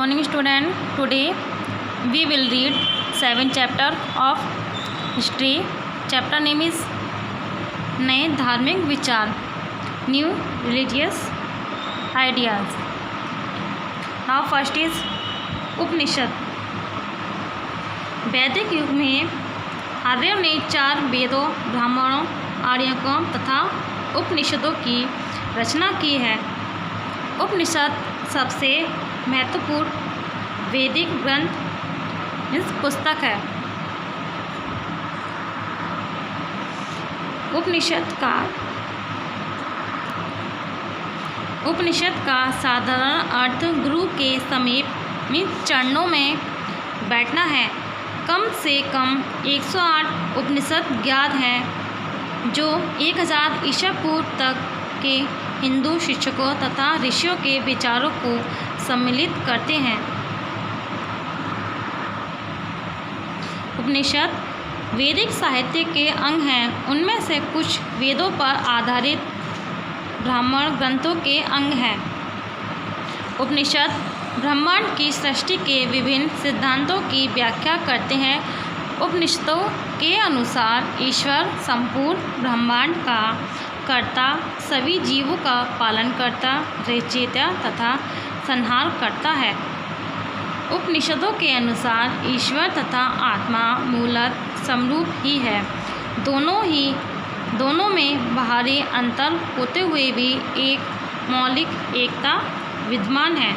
morning student. Today we will read 7th chapter of history. Chapter name is नए धार्मिक विचार, new religious ideas. Now first is Upanishad. वैदिक युग में आर्यों ने 4 वेदों, ब्राह्मणों, आर्यों तथा उपनिषदों की रचना की है. उपनिषद सबसे महत्वपूर्ण वैदिक ग्रंथ इस पुस्तक है. उपनिषद का साधारण अर्थ गुरु के समीप में चरणों में बैठना है. कम से कम 108 उपनिषद ज्ञात हैं जो 1000 ईसा पूर्व तक के हिंदू शिक्षकों तथा ऋषियों के विचारों को सम्मिलित करते हैं. उपनिषद वैदिक साहित्य के अंग हैं. उनमें से कुछ वेदों पर आधारित ब्राह्मण ग्रंथों के अंग हैं. उपनिषद ब्रह्मांड की सृष्टि के विभिन्न सिद्धांतों की व्याख्या करते हैं. उपनिषदों के अनुसार ईश्वर संपूर्ण ब्रह्मांड का कर्ता, सभी जीवों का पालन करता, रचयिता तथा संहार करता है. उपनिषदों के अनुसार ईश्वर तथा आत्मा मूलतः समरूप ही है. दोनों में बाहरी अंतर होते हुए भी एक मौलिक एकता विद्यमान है.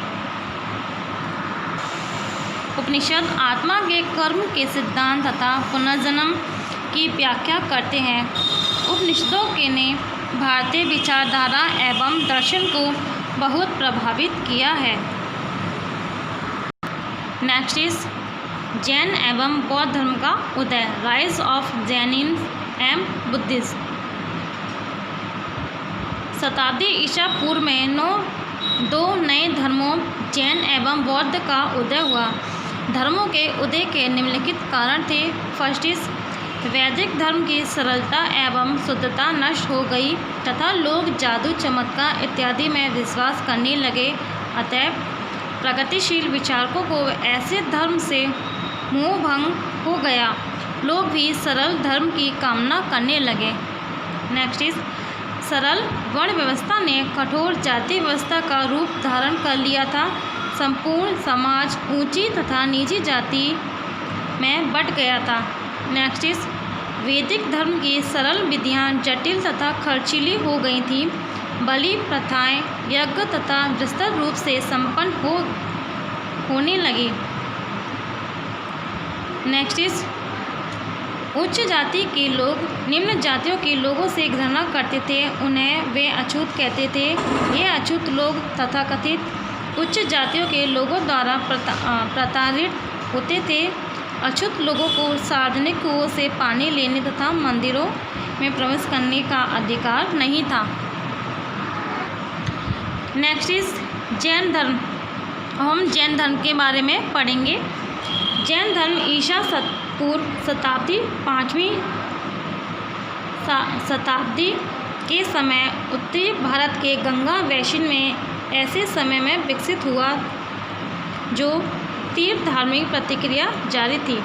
उपनिषद आत्मा के कर्म के सिद्धांत तथा पुनर्जन्म की व्याख्या करते हैं. उपनिषदों के ने भारतीय विचारधारा एवं दर्शन को बहुत प्रभावित किया है. नेक्स्ट इज जैन एवं बौद्ध धर्म का उदय, rise of Jainism and Buddhism. शताब्दी ईसा पूर्व में दो नए धर्मों जैन एवं बौद्ध का उदय हुआ. धर्मों के उदय के निम्नलिखित कारण थे. फर्स्ट इज वैदिक धर्म की सरलता एवं शुद्धता नष्ट हो गई तथा लोग जादू, चमत्कार इत्यादि में विश्वास करने लगे. अतः प्रगतिशील विचारकों को ऐसे धर्म से मोह भंग हो गया. लोग भी सरल धर्म की कामना करने लगे. नेक्स्ट इज सरल वर्ण व्यवस्था ने कठोर जाति व्यवस्था का रूप धारण कर लिया था. संपूर्ण समाज ऊंची तथा निजी जाति में बंट गया था. नेक्स्ट इज वैदिक धर्म की सरल विधियाँ जटिल तथा खर्चीली हो गई थी. बलि प्रथाएं यज्ञ तथा विस्तृत रूप से संपन्न होने लगी. नेक्स्ट इज उच्च जाति के लोग निम्न जातियों के लोगों से घृणा करते थे. उन्हें वे अछूत कहते थे. ये अछूत लोग तथाकथित उच्च जातियों के लोगों द्वारा प्रताड़ित होते थे. अछूत लोगों को सार्वजनिक कुओं से पानी लेने तथा मंदिरों में प्रवेश करने का अधिकार नहीं था. नेक्स्ट इज जैन धर्म. हम जैन धर्म के बारे में पढ़ेंगे. जैन धर्म ईसा पूर्व शताब्दी 5वीं शताब्दी के समय उत्तरी भारत के गंगा वैशिन में ऐसे समय में विकसित हुआ जो तीव्र धार्मिक प्रतिक्रिया जारी थी.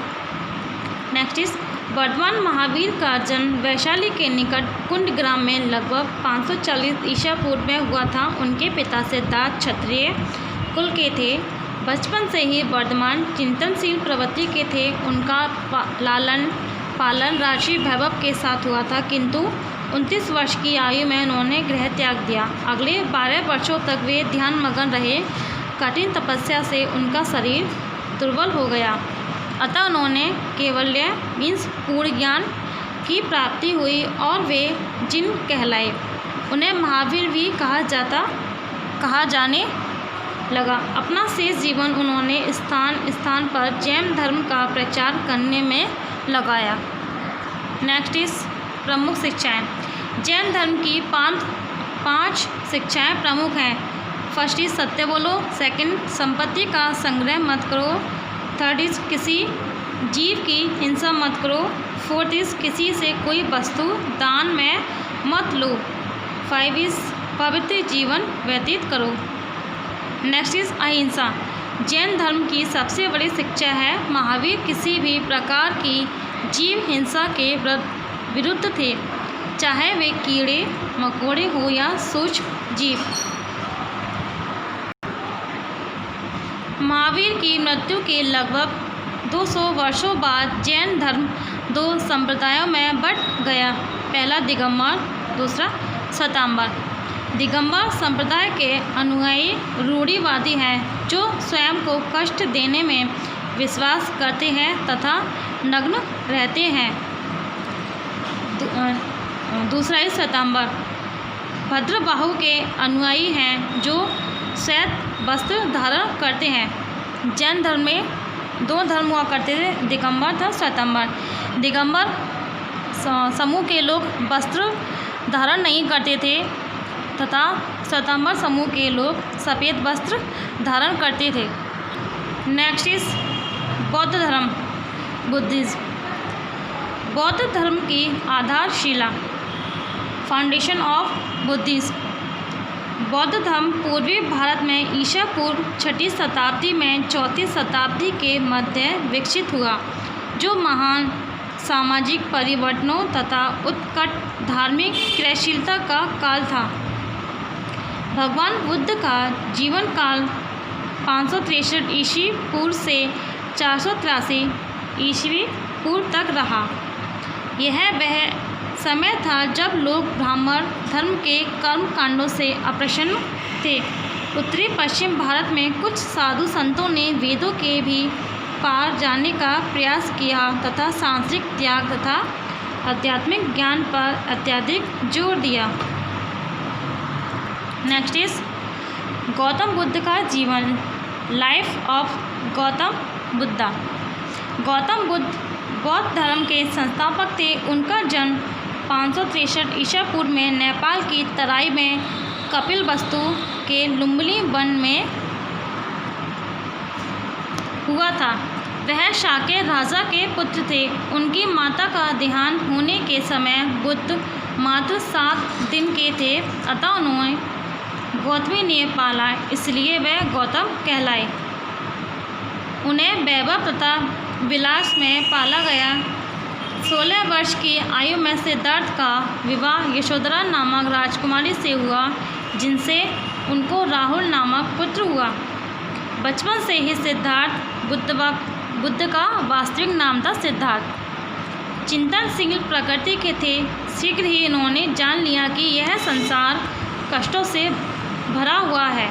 नेक्स्ट इज वर्धमान महावीर का जन्म वैशाली के निकट कुंड ग्राम में लगभग 540 ईसा पूर्व में हुआ था. उनके पिता सिद्धार्थ क्षत्रिय कुल के थे. बचपन से ही वर्धमान चिंतनशील प्रवृत्ति के थे. उनका लालन पालन राजसी वैभव के साथ हुआ था, किंतु 29 वर्ष की आयु में उन्होंने गृह त्याग दिया. अगले 12 वर्षों तक वे ध्यान मग्न रहे. कठिन तपस्या से उनका शरीर दुर्बल हो गया. अतः उन्होंने केवल्य मीन्स पूर्ण ज्ञान की प्राप्ति हुई और वे जिन कहलाए. उन्हें महावीर भी कहा जाने लगा. अपना शेष जीवन उन्होंने स्थान स्थान पर जैन धर्म का प्रचार करने में लगाया. नेक्स्ट इज प्रमुख शिक्षाएं. जैन धर्म की 5 शिक्षाएं प्रमुख हैं. फर्स्ट इज सत्य बोलो. सेकंड संपत्ति का संग्रह मत करो. थर्ड इज किसी जीव की हिंसा मत करो. फोर्थ इज किसी से कोई वस्तु दान में मत लो. 5 इज पवित्र जीवन व्यतीत करो. नेक्स्ट इज अहिंसा. जैन धर्म की सबसे बड़ी शिक्षा है। महावीर किसी भी प्रकार की जीव हिंसा के विरुद्ध थे, चाहे वे कीड़े मकोड़े हो या सूक्ष्म जीव। महावीर की मृत्यु के लगभग 200 वर्षों बाद जैन धर्म 2 संप्रदायों में बंट गया। पहला दिगंबर, दूसरा श्वेतांबर। दिगंबर संप्रदाय के अनुयायी रूढ़िवादी हैं, जो स्वयं को कष्ट देने में विश्वास करते हैं तथा नग्न रहते हैं। दूसरा है श्वेतांबर, भद्रबाहु के अनुयायी हैं, जो श्वेत वस्त्र धारण करते हैं। जैन धर्म में 2 धर्म हुआ करते थे, दिगंबर था श्वेतांबर। दिगंबर समूह के लोग वस्त्र धारण नहीं करते थे तथा श्वेतांबर समूह के लोग सफ़ेद वस्त्र धारण करते थे। नेक्स्ट इज बौद्ध धर्म, बुद्धिज्म। बौद्ध धर्म की आधारशिला, फाउंडेशन ऑफ बुद्धिज्म। बौद्ध धर्म पूर्वी भारत में ईसा पूर्व 6वीं शताब्दी में 4वीं शताब्दी के मध्य विकसित हुआ, जो महान सामाजिक परिवर्तनों तथा उत्कट धार्मिक क्रियाशीलता का काल था। भगवान बुद्ध का जीवन काल 563 ईस्वी पूर्व से 483 ईस्वी पूर्व तक रहा। यह वह समय था जब लोग ब्राह्मण धर्म के कर्म कांडों से अप्रसन्न थे। उत्तरी पश्चिम भारत में कुछ साधु संतों ने वेदों के भी पार जाने का प्रयास किया तथा सांसारिक त्याग तथा आध्यात्मिक ज्ञान पर अत्यधिक जोर दिया। नेक्स्ट इज गौतम बुद्ध का जीवन, लाइफ ऑफ गौतम बुद्धा। गौतम बुद्ध बौद्ध धर्म के संस्थापक थे। उनका जन्म 563 ईसा पूर्व में नेपाल की तराई में कपिलवस्तु के लुम्बिनी वन में हुआ था। वह शाक्य राजा के पुत्र थे। उनकी माता का देहांत होने के समय बुद्ध मात्र 7 दिन के थे, अतः उन्हें गौतमी ने पाला, इसलिए वह गौतम कहलाए। उन्हें वैभव तथा विलास में पाला गया। 16 वर्ष की आयु में सिद्धार्थ का विवाह यशोधरा नामक राजकुमारी से हुआ, जिनसे उनको राहुल नामक पुत्र हुआ। बचपन से ही सिद्धार्थ बुद्ध का वास्तविक नाम था सिद्धार्थ। चिंतनशील प्रकृति के थे। शीघ्र ही इन्होंने जान लिया कि यह संसार कष्टों से भरा हुआ है,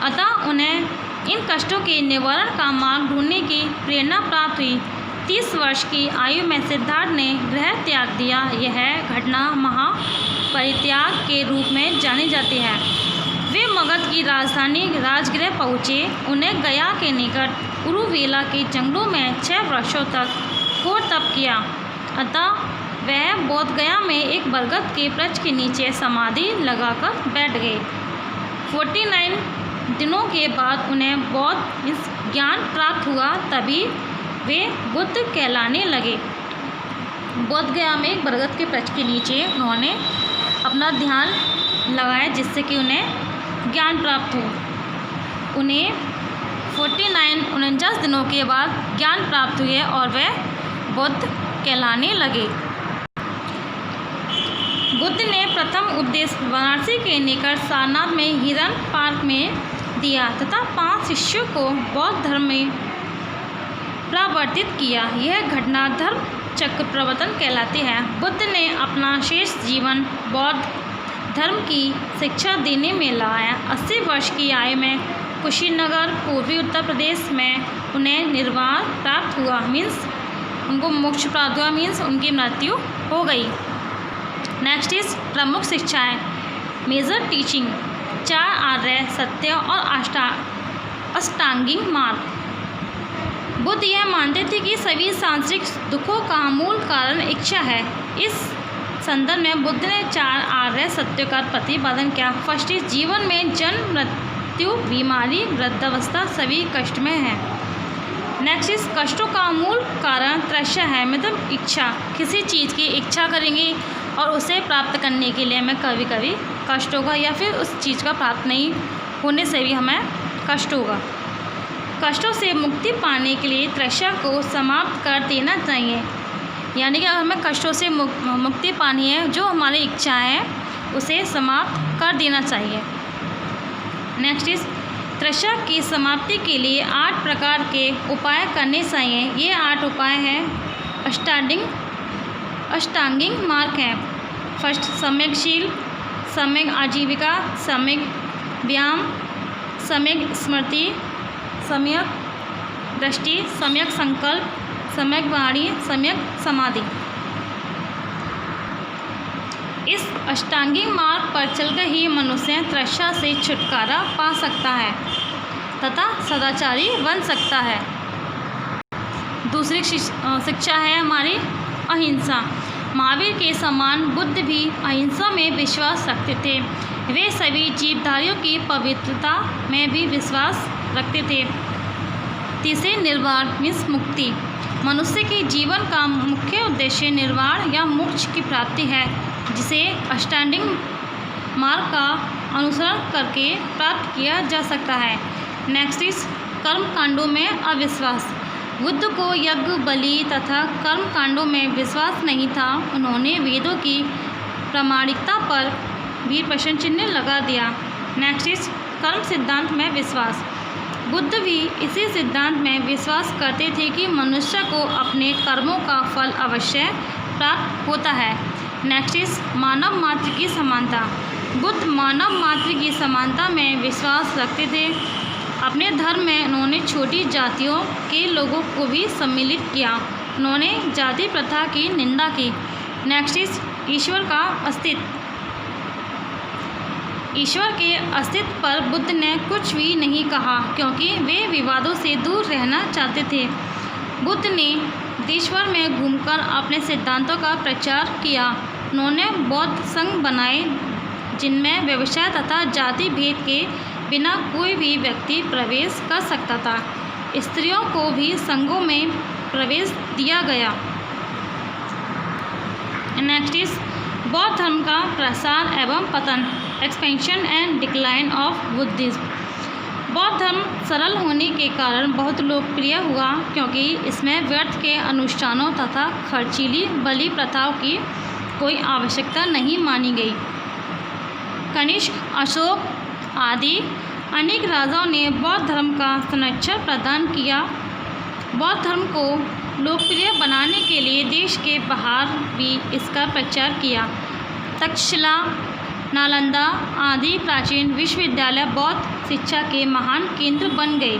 अतः उन्हें इन कष्टों के निवारण का मार्ग ढूंढने की प्रेरणा प्राप्त हुई। 30 वर्ष की आयु में सिद्धार्थ ने गृह त्याग दिया। यह घटना महापरित्याग के रूप में जानी जाती है। वे मगध की राजधानी राजगृह पहुँचे। उन्हें गया के निकट उरुवेला के जंगलों में 6 वर्षों तक घोर तप किया, अतः वह बोध गया में एक बरगद के वृक्ष के नीचे समाधि लगाकर बैठ गए। 49 दिनों के बाद उन्हें बौद्ध ज्ञान प्राप्त हुआ, तभी वे बुद्ध कहलाने लगे। बोध गया में एक बरगद के वृक्ष के नीचे उन्होंने अपना ध्यान लगाया, जिससे कि उन्हें ज्ञान प्राप्त हो। उन्हें 49 दिनों के बाद ज्ञान प्राप्त हुए और वे बुद्ध कहलाने लगे। बुद्ध ने प्रथम उपदेश वाराणसी के निकट सारनाथ में हिरन पार्क में दिया तथा 5 शिष्यों को बौद्ध धर्म में प्रवर्तित किया। यह घटना धर्म चक्र प्रवर्तन कहलाती है। बुद्ध ने अपना शेष जीवन बौद्ध धर्म की शिक्षा देने में लगाया। 80 वर्ष की आयु में कुशीनगर पूर्वी उत्तर प्रदेश में उन्हें निर्वाण प्राप्त हुआ, मीन्स उनको मोक्ष प्राप्त हुआ, मीन्स उनकी मृत्यु हो गई। नेक्स्ट इज प्रमुख शिक्षाएं, मेजर टीचिंग, 4 आर्य सत्य और अष्टांगिक मार्ग। बुद्ध यह मानते थे कि सभी सांसारिक दुखों का मूल कारण इच्छा है। इस संदर्भ में बुद्ध ने 4 आर्य सत्यों का प्रतिपादन किया। फर्स्ट इज जीवन में जन्म मृत्यु बीमारी वृद्धावस्था सभी कष्ट में है। नेक्स्ट इज कष्टों का मूल कारण तृष्णा है, मतलब इच्छा। किसी चीज़ की इच्छा करेंगे और उसे प्राप्त करने के लिए हमें कभी कभी कष्ट होगा या फिर उस चीज़ का प्राप्त नहीं होने से भी हमें कष्ट होगा। कष्टों से मुक्ति पाने के लिए तृष्णा को समाप्त कर देना चाहिए, यानी कि अगर हमें कष्टों से मुक्ति पानी है, जो हमारी इच्छाएं हैं उसे समाप्त कर देना चाहिए। नेक्स्ट इज तृष्णा की समाप्ति के लिए 8 प्रकार के उपाय करने चाहिए। ये 8 उपाय हैं अष्टांगिक मार्ग हैं। फर्स्ट सम्यकशील, सम्यक आजीविका, सम्यक व्यायाम, सम्यक स्मृति, सम्यक दृष्टि, सम्यक संकल्प, सम्यक वाणी, सम्यक समाधि। इस अष्टांगिक मार्ग पर चलकर ही मनुष्य तृष्णा से छुटकारा पा सकता है तथा सदाचारी बन सकता है। दूसरी शिक्षा है हमारी अहिंसा। महावीर के समान बुद्ध भी अहिंसा में विश्वास रखते थे। वे सभी जीवधारियों की पवित्रता में भी विश्वास रखते थे। तीसरे निर्वाण मीन्स मुक्ति। मनुष्य के जीवन का मुख्य उद्देश्य निर्वाण या मोक्ष की प्राप्ति है, जिसे अष्टांगिक मार्ग का अनुसरण करके प्राप्त किया जा सकता है। नेक्स्ट इज कर्म कांडों में अविश्वास। बुद्ध को यज्ञ, बलि तथा कर्म कांडों में विश्वास नहीं था। उन्होंने वेदों की प्रामाणिकता पर भी प्रश्न चिन्ह लगा दिया। नेक्स्ट इज कर्म सिद्धांत में विश्वास। बुद्ध भी इसी सिद्धांत में विश्वास करते थे कि मनुष्य को अपने कर्मों का फल अवश्य प्राप्त होता है। नेक्स्ट इज मानव मात्र की समानता। बुद्ध मानव मात्र की समानता में विश्वास रखते थे। अपने धर्म में उन्होंने छोटी जातियों के लोगों को भी सम्मिलित किया। उन्होंने जाति प्रथा की निंदा की। नेक्स्ट इज ईश्वर का अस्तित्व। ईश्वर के अस्तित्व पर बुद्ध ने कुछ भी नहीं कहा, क्योंकि वे विवादों से दूर रहना चाहते थे। बुद्ध ने देशभर में घूमकर अपने सिद्धांतों का प्रचार किया। उन्होंने बौद्ध संघ बनाए, जिनमें व्यवसाय तथा जाति भेद के बिना कोई भी व्यक्ति प्रवेश कर सकता था। स्त्रियों को भी संघों में प्रवेश दिया गया। नेक्स्ट इज बौद्ध धर्म का प्रसार एवं पतन, expansion and decline of Buddhism. बौद्ध धर्म सरल होने के कारण बहुत लोकप्रिय हुआ, क्योंकि इसमें व्यर्थ के अनुष्ठानों तथा खर्चीली बलि प्रथाओं की कोई आवश्यकता नहीं मानी गई। कनिष्क, अशोक आदि अनेक राजाओं ने बौद्ध धर्म का संरक्षण प्रदान किया। बौद्ध धर्म को लोकप्रिय बनाने के लिए देश के बाहर भी इसका प्रचार किया। तक्षशिला, नालंदा आदि प्राचीन विश्वविद्यालय बौद्ध शिक्षा के महान केंद्र बन गए।